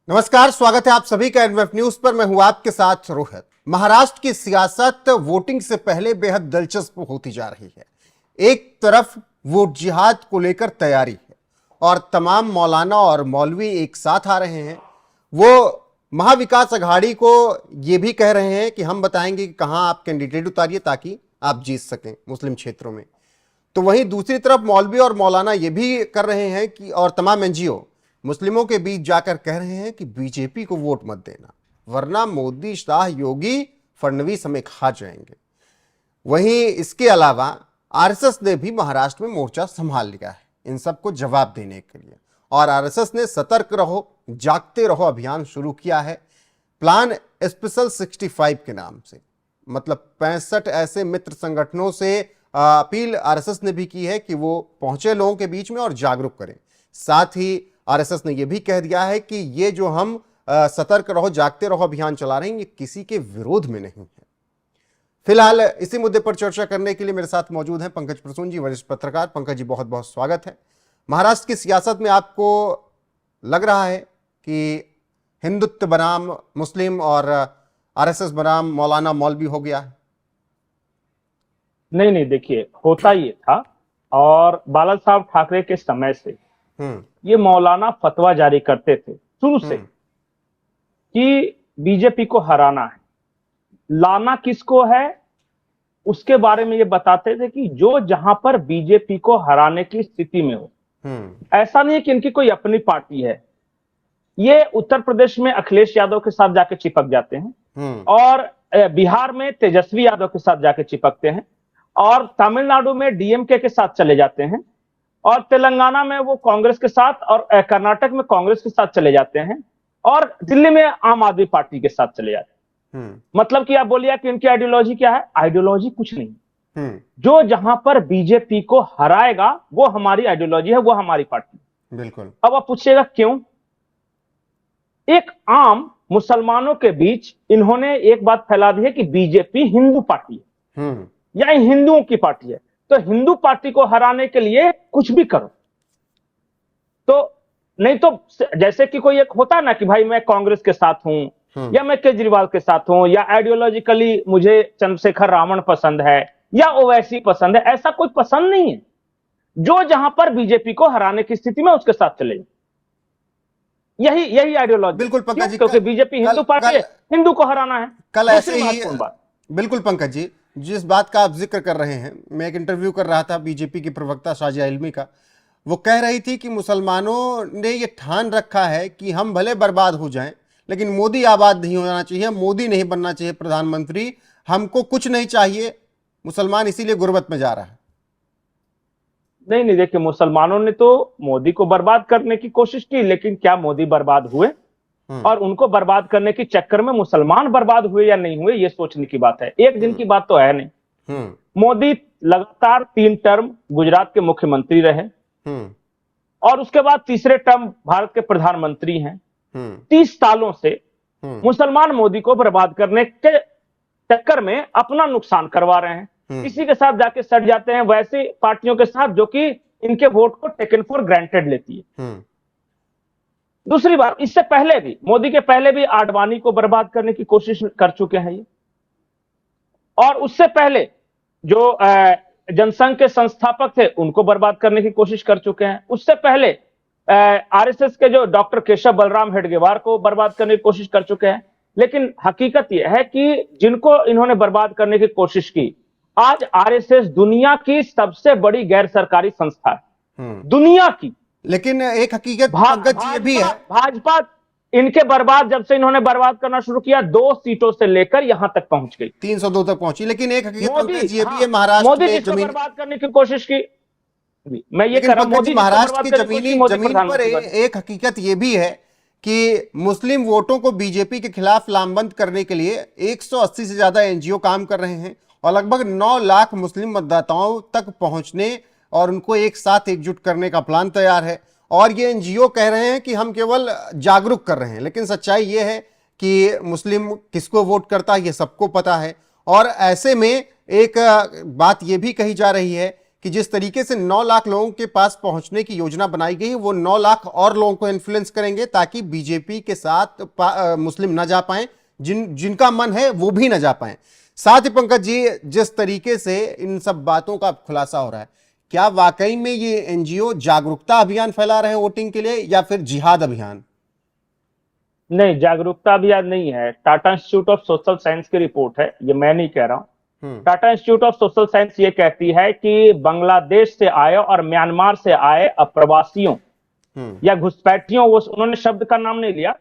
नमस्कार, स्वागत है आप सभी का एनवेफ न्यूज पर। मैं हूं आपके साथ रोहित। महाराष्ट्र की सियासत वोटिंग से पहले बेहद दिलचस्प होती जा रही है। एक तरफ वोट जिहाद को लेकर तैयारी है और तमाम मौलाना और मौलवी एक साथ आ रहे हैं। वो महाविकास अघाड़ी को ये भी कह रहे हैं कि हम बताएंगे कि कहां आप कैंडिडेट उतारिए ताकि आप जीत सकें मुस्लिम क्षेत्रों में। तो वहीं दूसरी तरफ मौलवी और मौलाना ये भी कर रहे हैं कि और तमाम एनजीओ मुस्लिमों के बीच जाकर कह रहे हैं कि बीजेपी को वोट मत देना, वरना मोदी, शाह, योगी, फडणवीस हमें खा जाएंगे। वहीं इसके अलावा आरएसएस ने भी महाराष्ट्र में मोर्चा संभाल लिया है इन सबको जवाब देने के लिए, और आरएसएस ने सतर्क रहो, जागते रहो अभियान शुरू किया है प्लान स्पेशल 65 के नाम से। मतलब 65 ऐसे मित्र संगठनों से अपील आरएसएस ने भी की है कि वो पहुंचे लोगों के बीच में और जागरूक करें। साथ ही आरएसएस ने यह भी कह दिया है कि ये जो हम सतर्क रहो, जागते रहो अभियान चला रहे हैं, ये किसी के विरोध में नहीं है। फिलहाल इसी मुद्दे पर चर्चा करने के लिए मेरे साथ मौजूद हैं पंकज प्रसून जी, वरिष्ठ पत्रकार। पंकज जी, बहुत बहुत स्वागत है। महाराष्ट्र की सियासत में आपको लग रहा है कि हिंदुत्व बनाम मुस्लिम और आरएसएस बनाम मौलाना मौलवी हो गया है? नहीं, देखिए, होता ये था और बाला साहब ठाकरे के समय से ये मौलाना फतवा जारी करते थे शुरू से कि बीजेपी को हराना है, लाना किसको है उसके बारे में ये बताते थे कि जो जहां पर बीजेपी को हराने की स्थिति में हो। ऐसा नहीं है कि इनकी कोई अपनी पार्टी है। ये उत्तर प्रदेश में अखिलेश यादव के साथ जाके चिपक जाते हैं और बिहार में तेजस्वी यादव के साथ जाके चिपकते हैं और तमिलनाडु में डीएमके के साथ चले जाते हैं और तेलंगाना में वो कांग्रेस के साथ और कर्नाटक में कांग्रेस के साथ चले जाते हैं और दिल्ली में आम आदमी पार्टी के साथ चले जाते हैं। मतलब कि आप बोलिए कि इनकी आइडियोलॉजी क्या है? आइडियोलॉजी कुछ नहीं। जो जहां पर बीजेपी को हराएगा वो हमारी आइडियोलॉजी है, वो हमारी पार्टी। बिल्कुल। अब आप पूछिएगा क्यों? एक आम मुसलमानों के बीच इन्होंने एक बात फैला दी है कि बीजेपी हिंदू पार्टी है या हिंदुओं की पार्टी है, तो हिंदू पार्टी को हराने के लिए कुछ भी करो। तो नहीं तो जैसे कि कोई एक होता ना कि भाई मैं कांग्रेस के साथ हूं या मैं केजरीवाल के साथ हूं या आइडियोलॉजिकली मुझे चंद्रशेखर रावण पसंद है या ओवैसी पसंद है, ऐसा कोई पसंद नहीं है। जो जहां पर बीजेपी को हराने की स्थिति में उसके साथ चले, यही आइडियोलॉजी। बिल्कुल पंकज जी, क्योंकि बीजेपी हिंदू पार्टी है, हिंदू को हराना है। कल ऐसे ही बिल्कुल पंकज जी, जिस बात का आप जिक्र कर रहे हैं, मैं एक इंटरव्यू कर रहा था बीजेपी की प्रवक्ता शाजिया इल्मी का। वो कह रही थी कि मुसलमानों ने ये ठान रखा है कि हम भले बर्बाद हो जाएं लेकिन मोदी आबाद नहीं होना चाहिए, मोदी नहीं बनना चाहिए प्रधानमंत्री, हमको कुछ नहीं चाहिए, मुसलमान इसीलिए गुर्बत में जा रहा है। नहीं, देखिए, मुसलमानों ने तो मोदी को बर्बाद करने की कोशिश की, लेकिन क्या मोदी बर्बाद हुए? और उनको बर्बाद करने के चक्कर में मुसलमान बर्बाद हुए या नहीं हुए, ये सोचने की बात है। एक दिन की बात तो है नहीं। मोदी लगातार 3 टर्म गुजरात के मुख्यमंत्री रहे और उसके बाद तीसरे टर्म भारत के प्रधानमंत्री हैं। 30 सालों से मुसलमान मोदी को बर्बाद करने के चक्कर में अपना नुकसान करवा रहे हैं। इसी के साथ जाके सट जाते हैं वैसी पार्टियों के साथ जो कि इनके वोट को टेकन फॉर ग्रांटेड लेती है। दूसरी बात, इससे पहले भी, मोदी के पहले भी आडवाणी को बर्बाद करने की कोशिश कर चुके हैं ये, और उससे पहले जो जनसंघ के संस्थापक थे उनको बर्बाद करने की कोशिश कर चुके हैं। उससे पहले आरएसएस के जो डॉक्टर केशव बलराम हेडगेवार को बर्बाद करने की कोशिश कर चुके हैं। लेकिन हकीकत यह है कि जिनको इन्होंने बर्बाद करने की कोशिश की, आज आरएसएस दुनिया की सबसे बड़ी गैर सरकारी संस्था है, दुनिया की। लेकिन एक हकीकत पंकज ये भी है, भाजपा इनके बर्बाद, जब से इन्होंने बर्बाद करना शुरू किया, 2 सीटों से लेकर यहां तक पहुंच गई, 302 तक पहुंची। लेकिन एक हकीकत पंकज ये भी है, महाराष्ट्र मोदी जिसको बर्बाद करने की कोशिश की, मैं ये कह रहा हूं, मोदी महाराष्ट्र की जमीन पर एक हकीकत ये भी है कि मुस्लिम वोटों को बीजेपी के खिलाफ लामबंद करने के लिए 180 से ज्यादा एनजीओ काम कर रहे हैं और लगभग 9 लाख मुस्लिम मतदाताओं तक पहुंचने और उनको एक साथ एकजुट करने का प्लान तैयार है। और ये एनजीओ कह रहे हैं कि हम केवल जागरूक कर रहे हैं, लेकिन सच्चाई ये है कि मुस्लिम किसको वोट करता है ये सबको पता है। और ऐसे में एक बात ये भी कही जा रही है कि जिस तरीके से 9 लाख लोगों के पास पहुंचने की योजना बनाई गई है, वो 9 लाख और लोगों को इन्फ्लुएंस करेंगे ताकि बीजेपी के साथ मुस्लिम ना जा पाए, जिनका मन है वो भी ना जा पाए। साथ ही पंकज जी, जिस तरीके से इन सब बातों का खुलासा हो रहा है, क्या वाकई में ये एनजीओ जागरूकता अभियान फैला रहे हैं वोटिंग के लिए, या फिर जिहाद अभियान? नहीं, जागरूकता अभियान नहीं है। Tata institute of social science की रिपोर्ट है, ये मैं नहीं कह रहा हूं। Tata institute of social science ये कहती है कि बांग्लादेश से आए और म्यांमार से आए अप्रवासियों या घुसपैठियों, वो उन्होंने शब्द का नाम नहीं लिया,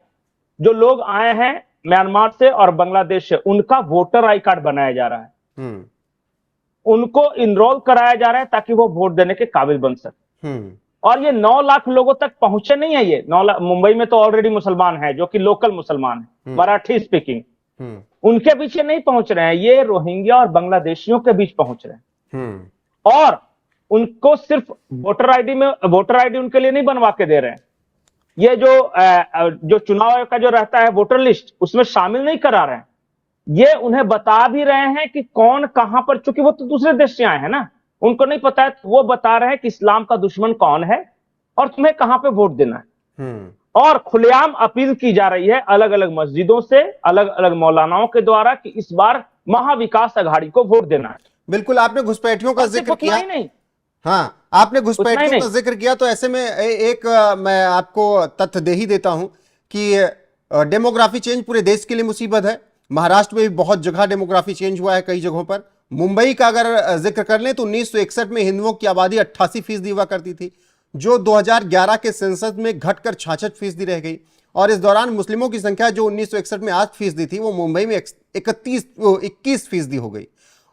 जो लोग आए हैं म्यांमार से और बांग्लादेश से, उनका वोटर आई कार्ड बनाया जा रहा है, उनको इनरोल कराया जा रहा है ताकि वो वोट देने के काबिल बन सके। और ये 9 लाख लोगों तक पहुंचे नहीं है। ये 9 लाख मुंबई में तो ऑलरेडी मुसलमान है, जो कि लोकल मुसलमान है, मराठी स्पीकिंग, उनके पीछे नहीं पहुंच रहे हैं, ये रोहिंग्या और बांग्लादेशियों के बीच पहुंच रहे हैं। और उनको सिर्फ वोटर आईडी उनके लिए नहीं बनवा के दे रहे हैं, ये जो चुनाव का जो रहता है वोटर लिस्ट, उसमें शामिल नहीं करा रहे हैं। ये उन्हें बता भी रहे हैं कि कौन कहां पर, चूंकि वो तो दूसरे देश से आए हैं ना, उनको नहीं पता है, तो वो बता रहे हैं कि इस्लाम का दुश्मन कौन है और तुम्हें कहां पे वोट देना है। और खुलेआम अपील की जा रही है अलग अलग मस्जिदों से, अलग अलग मौलानाओं के द्वारा, कि इस बार महाविकास अघाड़ी को वोट देना है। बिल्कुल, आपने घुसपैठियों का जिक्र किया। नहीं, हाँ, आपने घुसपैठियों का जिक्र किया, तो ऐसे में मैं आपको तथ्य दे ही देता हूं कि डेमोग्राफी चेंज पूरे देश के लिए मुसीबत है। महाराष्ट्र में भी बहुत जगह डेमोग्राफी चेंज हुआ है, कई जगहों पर। मुंबई का अगर जिक्र कर लें तो 1961 में हिंदुओं की आबादी 88% हुआ करती थी, जो 2011 के सेंसस में घटकर 66% रह गई। और इस दौरान मुस्लिमों की संख्या जो 1961 में 8% थी, वो मुंबई में 21% हो गई।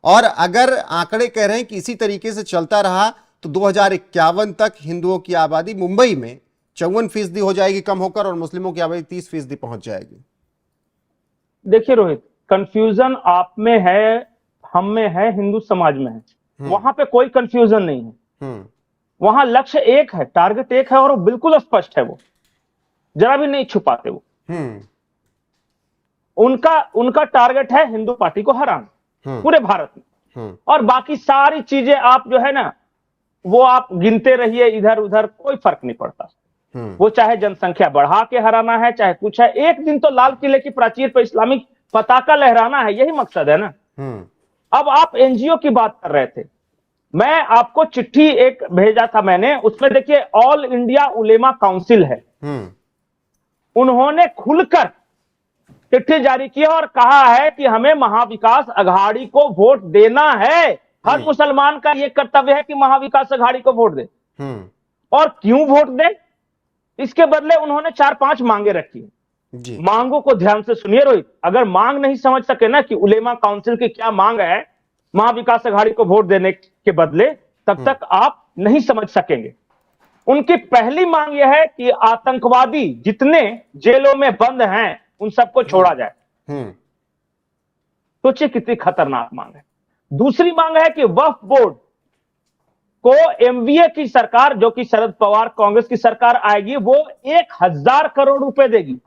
और अगर आंकड़े कह रहे हैं कि इसी तरीके से चलता रहा तो 2051 तक हिंदुओं की आबादी मुंबई में 54% हो जाएगी कम होकर, और मुस्लिमों की आबादी 30% पहुंच जाएगी। देखिए रोहित, कंफ्यूजन आप में है, हम में है, हिंदू समाज में है। वहां पे कोई कंफ्यूजन नहीं है। वहां लक्ष्य एक है, टारगेट एक है, और वो बिल्कुल स्पष्ट है, वो जरा भी नहीं छुपाते वो। उनका टारगेट है हिंदू पार्टी को हराना पूरे भारत में। और बाकी सारी चीजें आप जो है ना, वो आप गिनते रहिए इधर उधर, कोई फर्क नहीं पड़ता। वो चाहे जनसंख्या बढ़ा के हराना है, चाहे कुछ है, एक दिन तो लाल किले की प्राचीर पर इस्लामिक पताका लहराना है, यही मकसद है ना। अब आप एनजीओ की बात कर रहे थे, मैं आपको चिट्ठी एक भेजा था मैंने, उसमें देखिए ऑल इंडिया उलेमा काउंसिल है, उन्होंने खुलकर चिट्ठी जारी की और कहा है कि हमें महाविकास अघाड़ी को वोट देना है। हर मुसलमान का यह कर्तव्य है कि महाविकास अघाड़ी को वोट दे। और क्यों वोट दे, इसके बदले उन्होंने 4-5 मांगे रखी है। मांगों को ध्यान से सुनिए रोहित, अगर मांग नहीं समझ सके ना कि उलेमा काउंसिल की क्या मांग है महाविकास अघाड़ी को वोट देने के बदले, तब तक आप नहीं समझ सकेंगे। उनकी पहली मांग यह है कि आतंकवादी जितने जेलों में बंद हैं उन सबको छोड़ा जाए। सोचिए कितनी खतरनाक मांग है। दूसरी मांग है कि वक्फ बोर्ड को एमवीए की सरकार, जो कि शरद पवार कांग्रेस की सरकार आएगी, वो 1000 करोड़ रुपए देगी।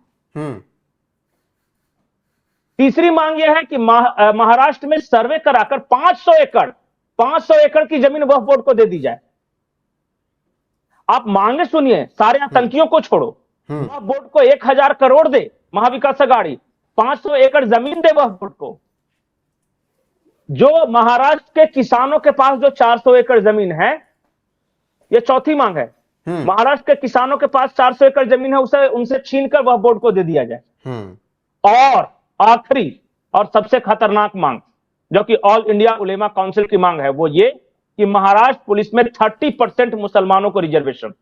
तीसरी मांग यह है कि महाराष्ट्र में सर्वे कराकर 500 एकड़ की जमीन वक्फ बोर्ड को दे दी जाए। आप मांगे सुनिए, सारे आतंकियों को छोड़ो, वक्फ बोर्ड को 1000 करोड़ दे महाविकास अघाड़ी, 500 एकड़ जमीन दे वक्फ बोर्ड को। जो महाराष्ट्र के किसानों के पास जो 400 एकड़ जमीन है, यह चौथी मांग है। महाराष्ट्र के किसानों के पास 400 एकड़ जमीन है, उसे उनसे छीनकर वक्फ बोर्ड को दे दिया जाए। और आखिरी और सबसे खतरनाक मांग, जो कि ऑल इंडिया उलेमा काउंसिल की मांग है, वो ये कि महाराष्ट्र पुलिस में 30% मुसलमानों को रिजर्वेशन,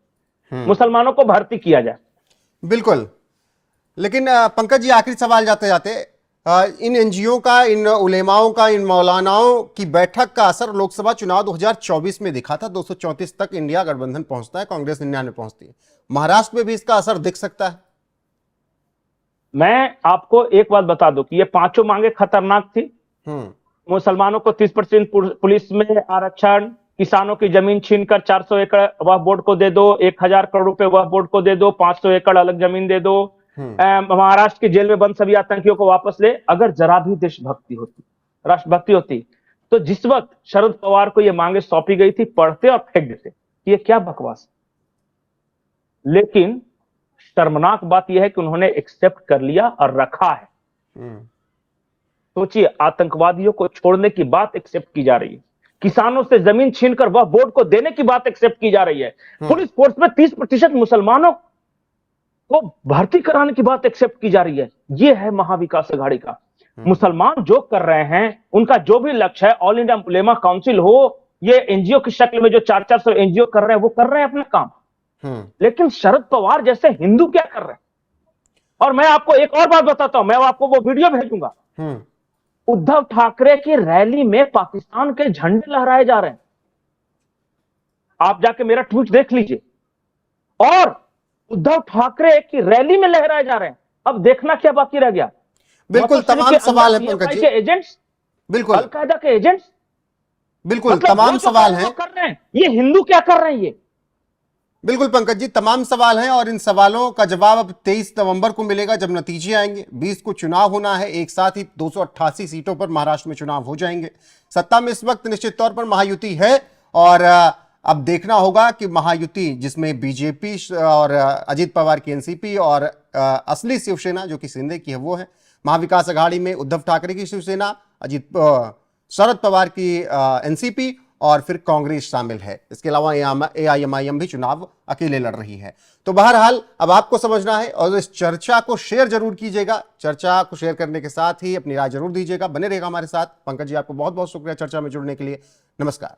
मुसलमानों को भर्ती किया जाए। बिल्कुल, लेकिन पंकज जी, आखिरी सवाल जाते जाते, इन एनजीओ का, इन उलेमाओं का, इन मौलानाओं की बैठक का असर लोकसभा चुनाव 2024 में दिखा था। 234 तक इंडिया गठबंधन पहुंचता है, कांग्रेस 99 पहुंचती है। महाराष्ट्र में भी इसका असर दिख सकता है? मैं आपको एक बात बता दूं कि ये पांचों मांगे खतरनाक थी। मुसलमानों को 30% पुलिस में आरक्षण, किसानों की जमीन छीनकर 400 एकड़ वक्फ बोर्ड को दे दो, 1000 करोड़ रुपए वक्फ बोर्ड को दे दो, 500 एकड़ अलग जमीन दे दो, महाराष्ट्र की जेल में बंद सभी आतंकियों को वापस ले। अगर जरा भी देशभक्ति होती, राष्ट्रभक्ति होती, तो जिस वक्त शरद पवार को ये मांगे सौंपी गई थी, पढ़ते और फेंक देते ये क्या बकवास। लेकिन शर्मनाक बात यह है कि उन्होंने एक्सेप्ट कर लिया और रखा है। सोचिए, आतंकवादियों को छोड़ने की बात एक्सेप्ट की जा रही है, किसानों से जमीन छीनकर वह बोर्ड को देने की बात एक्सेप्ट की जा रही है, पुलिस फोर्स में 30% मुसलमानों को भर्ती कराने की बात एक्सेप्ट की जा रही है। यह है महाविकास अघाड़ी का। मुसलमान जो कर रहे हैं, उनका जो भी लक्ष्य है, ऑल इंडिया उलेमा काउंसिल हो, ये एनजीओ की शक्ल में जो 400 एनजीओ कर रहे हैं, वो कर रहे हैं अपना काम। लेकिन शरद पवार जैसे हिंदू क्या कर रहे हैं? और मैं आपको एक और बात बताता हूं, मैं आपको वो वीडियो भेजूंगा। उद्धव ठाकरे की रैली में पाकिस्तान के झंडे लहराए जा रहे हैं। आप जाके मेरा ट्वीट देख लीजिए। और उद्धव ठाकरे की रैली में लहराए जा रहे हैं। अब देखना क्या बाकी रह गया? बिल्कुल तमाम सवाल है पंकज जी। एजेंट्स, बिल्कुल अलकायदा के एजेंट्स, बिल्कुल मतलब तमाम सवाल हैं। कर रहे हैं, ये हिंदू क्या कर रहे हैं? ये बिल्कुल पंकज जी, तमाम सवाल हैं और इन सवालों का जवाब अब 23 नवंबर को मिलेगा जब नतीजे आएंगे। 20 को चुनाव होना है, एक साथ ही 288 सीटों पर महाराष्ट्र में चुनाव हो जाएंगे। सत्ता में इस वक्त निश्चित तौर पर महायुति है और अब देखना होगा कि महायुति जिसमें बीजेपी और अजित पवार की एनसीपी और असली शिवसेना जो कि शिंदे की है वो है, महाविकास अघाड़ी में उद्धव ठाकरे की शिवसेना, शरद पवार की एनसीपी और फिर कांग्रेस शामिल है। इसके अलावा एआईएमआईएम भी चुनाव अकेले लड़ रही है। तो बहरहाल अब आपको समझना है और इस चर्चा को शेयर जरूर कीजिएगा। चर्चा को शेयर करने के साथ ही अपनी राय जरूर दीजिएगा। बने रहेगा हमारे साथ। पंकज जी, आपको बहुत बहुत शुक्रिया चर्चा में जुड़ने के लिए। नमस्कार।